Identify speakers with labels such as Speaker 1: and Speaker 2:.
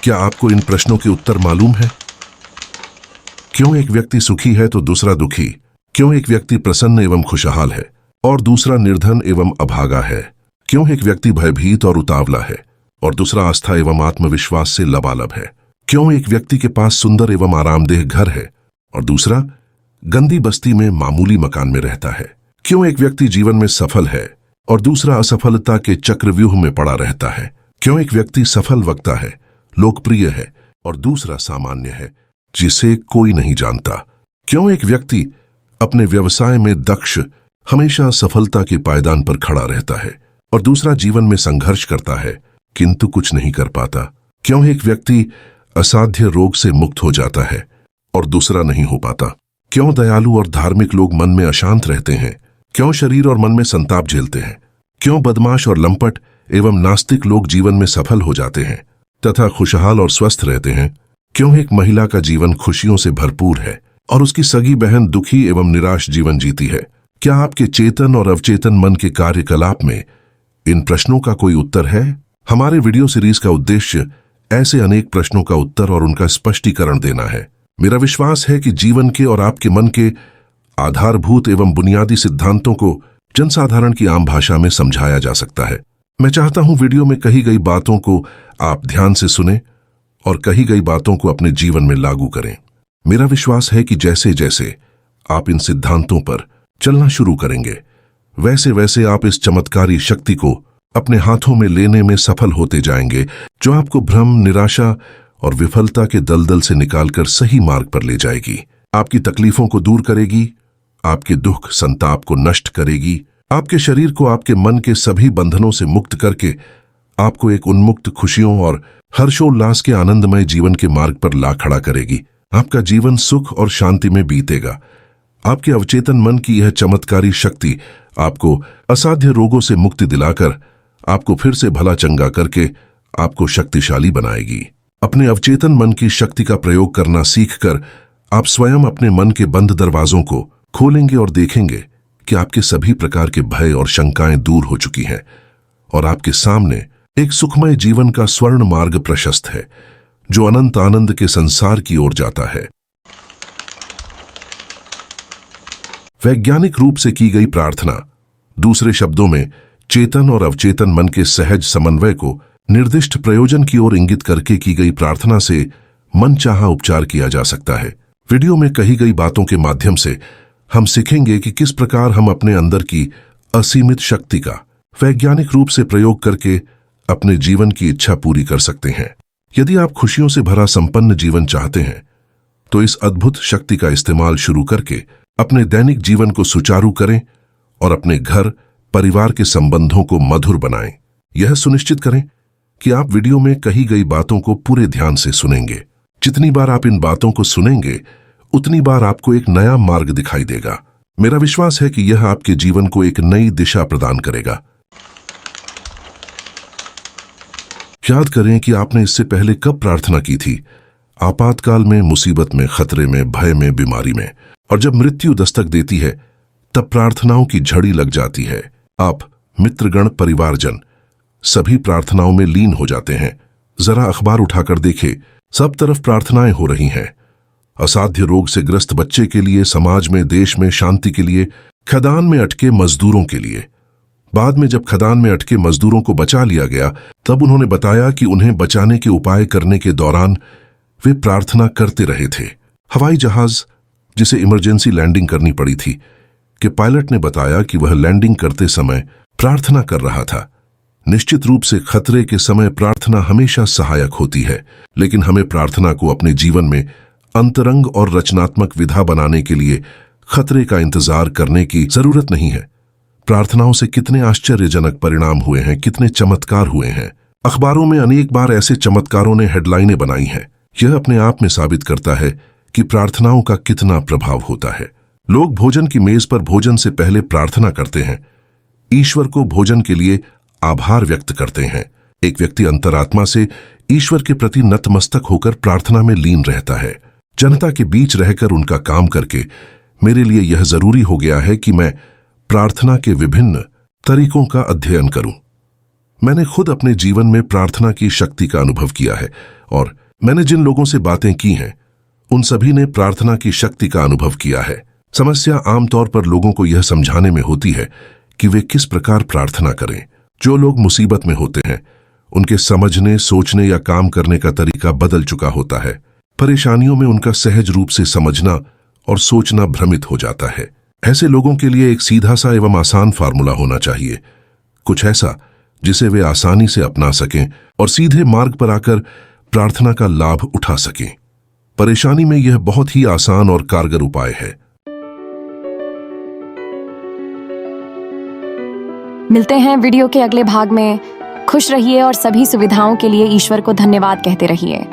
Speaker 1: क्या आपको इन प्रश्नों के उत्तर मालूम है? क्यों एक व्यक्ति सुखी है तो दूसरा दुखी? क्यों एक व्यक्ति प्रसन्न एवं खुशहाल है और दूसरा निर्धन एवं अभागा है? क्यों एक व्यक्ति भयभीत और उतावला है और दूसरा आस्था एवं आत्मविश्वास से लबालब है? क्यों एक व्यक्ति के पास सुंदर एवं आरामदेह घर है और दूसरा गंदी बस्ती में मामूली मकान में रहता है? क्यों एक व्यक्ति जीवन में सफल है और दूसरा असफलता के चक्रव्यूह में पड़ा रहता है? क्यों एक व्यक्ति सफल वक्ता है, लोकप्रिय है और दूसरा सामान्य है, जिसे कोई नहीं जानता? क्यों एक व्यक्ति अपने व्यवसाय में दक्ष हमेशा सफलता के पायदान पर खड़ा रहता है और दूसरा जीवन में संघर्ष करता है किंतु कुछ नहीं कर पाता? क्यों एक व्यक्ति असाध्य रोग से मुक्त हो जाता है और दूसरा नहीं हो पाता? क्यों दयालु और धार्मिक लोग मन में अशांत रहते हैं? क्यों शरीर और मन में संताप झेलते हैं? क्यों बदमाश और लंपट एवं नास्तिक लोग जीवन में सफल हो जाते हैं तथा खुशहाल और स्वस्थ रहते हैं? क्यों एक महिला का जीवन खुशियों से भरपूर है और उसकी सगी बहन दुखी एवं निराश जीवन जीती है? क्या आपके चेतन और अवचेतन मन के कार्यकलाप में इन प्रश्नों का कोई उत्तर है? हमारे वीडियो सीरीज का उद्देश्य ऐसे अनेक प्रश्नों का उत्तर और उनका स्पष्टीकरण देना है। मेरा विश्वास है कि जीवन के और आपके मन के आधारभूत एवं बुनियादी सिद्धांतों को जनसाधारण की आम भाषा में समझाया जा सकता है। मैं चाहता हूं वीडियो में कही गई बातों को आप ध्यान से सुनें और कही गई बातों को अपने जीवन में लागू करें। मेरा विश्वास है कि जैसे जैसे आप इन सिद्धांतों पर चलना शुरू करेंगे, वैसे वैसे आप इस चमत्कारी शक्ति को अपने हाथों में लेने में सफल होते जाएंगे, जो आपको भ्रम, निराशा और विफलता के दलदल से निकालकर सही मार्ग पर ले जाएगी। आपकी तकलीफों को दूर करेगी, आपके दुख संताप को नष्ट करेगी, आपके शरीर को आपके मन के सभी बंधनों से मुक्त करके आपको एक उन्मुक्त खुशियों और हर्षोल्लास के आनंदमय जीवन के मार्ग पर ला खड़ा करेगी। आपका जीवन सुख और शांति में बीतेगा। आपके अवचेतन मन की यह चमत्कारी शक्ति आपको असाध्य रोगों से मुक्ति दिलाकर आपको फिर से भला चंगा करके आपको शक्तिशाली बनाएगी। अपने अवचेतन मन की शक्ति का प्रयोग करना सीखकर आप स्वयं अपने मन के बंद दरवाजों को खोलेंगे और देखेंगे कि आपके सभी प्रकार के भय और शंकाएं दूर हो चुकी हैं और आपके सामने एक सुखमय जीवन का स्वर्ण मार्ग प्रशस्त है, जो अनंत आनंद के संसार की ओर जाता है। वैज्ञानिक रूप से की गई प्रार्थना, दूसरे शब्दों में चेतन और अवचेतन मन के सहज समन्वय को निर्दिष्ट प्रयोजन की ओर इंगित करके की गई प्रार्थना से मनचाहा उपचार किया जा सकता है। वीडियो में कही गई बातों के माध्यम से हम सीखेंगे कि किस प्रकार हम अपने अंदर की असीमित शक्ति का वैज्ञानिक रूप से प्रयोग करके अपने जीवन की इच्छा पूरी कर सकते हैं। यदि आप खुशियों से भरा संपन्न जीवन चाहते हैं तो इस अद्भुत शक्ति का इस्तेमाल शुरू करके अपने दैनिक जीवन को सुचारू करें और अपने घर परिवार के संबंधों को मधुर बनाएं। यह सुनिश्चित करें कि आप वीडियो में कही गई बातों को पूरे ध्यान से सुनेंगे। जितनी बार आप इन बातों को सुनेंगे, उतनी बार आपको एक नया मार्ग दिखाई देगा। मेरा विश्वास है कि यह आपके जीवन को एक नई दिशा प्रदान करेगा। याद करें कि आपने इससे पहले कब प्रार्थना की थी। आपातकाल में, मुसीबत में, खतरे में, भय में, बीमारी में, और जब मृत्यु दस्तक देती है तब प्रार्थनाओं की झड़ी लग जाती है। आप, मित्रगण, परिवारजन सभी प्रार्थनाओं में लीन हो जाते हैं। जरा अखबार उठाकर देखें, सब तरफ प्रार्थनाएं हो रही हैं। असाध्य रोग से ग्रस्त बच्चे के लिए, समाज में, देश में शांति के लिए, खदान में अटके मजदूरों के लिए। बाद में जब खदान में अटके मजदूरों को बचा लिया गया, तब उन्होंने बताया कि उन्हें बचाने के उपाय करने के दौरान वे प्रार्थना करते रहे थे। हवाई जहाज जिसे इमरजेंसी लैंडिंग करनी पड़ी थी, कि पायलट ने बताया कि वह लैंडिंग करते समय प्रार्थना कर रहा था। निश्चित रूप से खतरे के समय प्रार्थना हमेशा सहायक होती है, लेकिन हमें प्रार्थना को अपने जीवन में अंतरंग और रचनात्मक विधा बनाने के लिए खतरे का इंतजार करने की जरूरत नहीं है। प्रार्थनाओं से कितने आश्चर्यजनक परिणाम हुए हैं, कितने चमत्कार हुए हैं। अखबारों में अनेक बार ऐसे चमत्कारों ने हेडलाइनें बनाई हैं। यह अपने आप में साबित करता है कि प्रार्थनाओं का कितना प्रभाव होता है। लोग भोजन की मेज पर भोजन से पहले प्रार्थना करते हैं, ईश्वर को भोजन के लिए आभार व्यक्त करते हैं। एक व्यक्ति अंतरात्मा से ईश्वर के प्रति नतमस्तक होकर प्रार्थना में लीन रहता है। जनता के बीच रहकर उनका काम करके मेरे लिए यह जरूरी हो गया है कि मैं प्रार्थना के विभिन्न तरीकों का अध्ययन करूं। मैंने खुद अपने जीवन में प्रार्थना की शक्ति का अनुभव किया है और मैंने जिन लोगों से बातें की हैं उन सभी ने प्रार्थना की शक्ति का अनुभव किया है। समस्या आमतौर पर लोगों को यह समझाने में होती है कि वे किस प्रकार प्रार्थना करें। जो लोग मुसीबत में होते हैं उनके समझने, सोचने या काम करने का तरीका बदल चुका होता है। परेशानियों में उनका सहज रूप से समझना और सोचना भ्रमित हो जाता है। ऐसे लोगों के लिए एक सीधा सा एवं आसान फार्मूला होना चाहिए, कुछ ऐसा जिसे वे आसानी से अपना सकें और सीधे मार्ग पर आकर प्रार्थना का लाभ उठा सकें। परेशानी में यह बहुत ही आसान और कारगर उपाय है।
Speaker 2: मिलते हैं वीडियो के अगले भाग में। खुश रहिए और सभी सुविधाओं के लिए ईश्वर को धन्यवाद कहते रहिए।